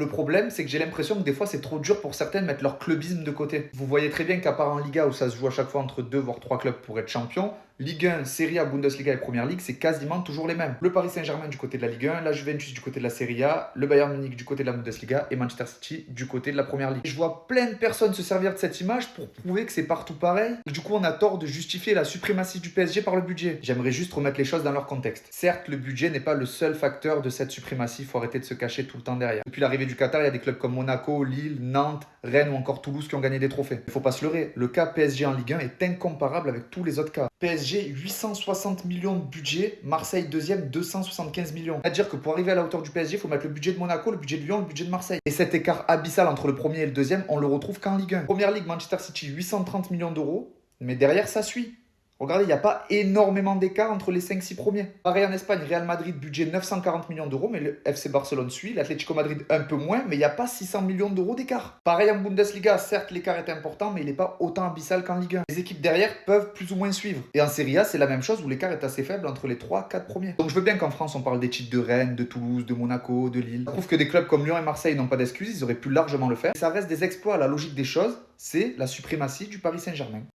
Le problème, c'est que j'ai l'impression que des fois, c'est trop dur pour certaines de mettre leur clubisme de côté. Vous voyez très bien qu'à part en Liga où ça se joue à chaque fois entre deux voire trois clubs pour être champion, Ligue 1, Serie A, Bundesliga et Première Ligue, c'est quasiment toujours les mêmes. Le Paris Saint-Germain du côté de la Ligue 1, la Juventus du côté de la Serie A, le Bayern Munich du côté de la Bundesliga et Manchester City du côté de la Première Ligue. Je vois plein de personnes se servir de cette image pour prouver que c'est partout pareil. Et du coup, on a tort de justifier la suprématie du PSG par le budget. J'aimerais juste remettre les choses dans leur contexte. Certes, le budget n'est pas le seul facteur de cette suprématie, il faut arrêter de se cacher tout le temps derrière. Depuis l'arrivée du Qatar, il y a des clubs comme Monaco, Lille, Nantes, Rennes ou encore Toulouse qui ont gagné des trophées. Il ne faut pas se leurrer, le cas PSG en Ligue 1 est incomparable avec tous les autres cas. PSG, 860 millions de budget, Marseille deuxième, 275 millions. C'est-à-dire que pour arriver à la hauteur du PSG, il faut mettre le budget de Monaco, le budget de Lyon, le budget de Marseille. Et cet écart abyssal entre le premier et le deuxième, on le retrouve qu'en Ligue 1. Première Ligue, Manchester City, 830 millions d'euros, mais derrière, ça suit. Regardez, il n'y a pas énormément d'écart entre les 5-6 premiers. Pareil en Espagne, Real Madrid, budget 940 millions d'euros, mais le FC Barcelone suit. L'Atlético Madrid un peu moins, mais il n'y a pas 600 millions d'euros d'écart. Pareil en Bundesliga, certes l'écart est important, mais il n'est pas autant abyssal qu'en Ligue 1. Les équipes derrière peuvent plus ou moins suivre. Et en Serie A, c'est la même chose où l'écart est assez faible entre les 3-4 premiers. Donc je veux bien qu'en France, on parle des titres de Rennes, de Toulouse, de Monaco, de Lille. Ça prouve que des clubs comme Lyon et Marseille n'ont pas d'excuses, ils auraient pu largement le faire. Ça reste des exploits à la logique des choses, c'est la suprématie du Paris Saint-Germain.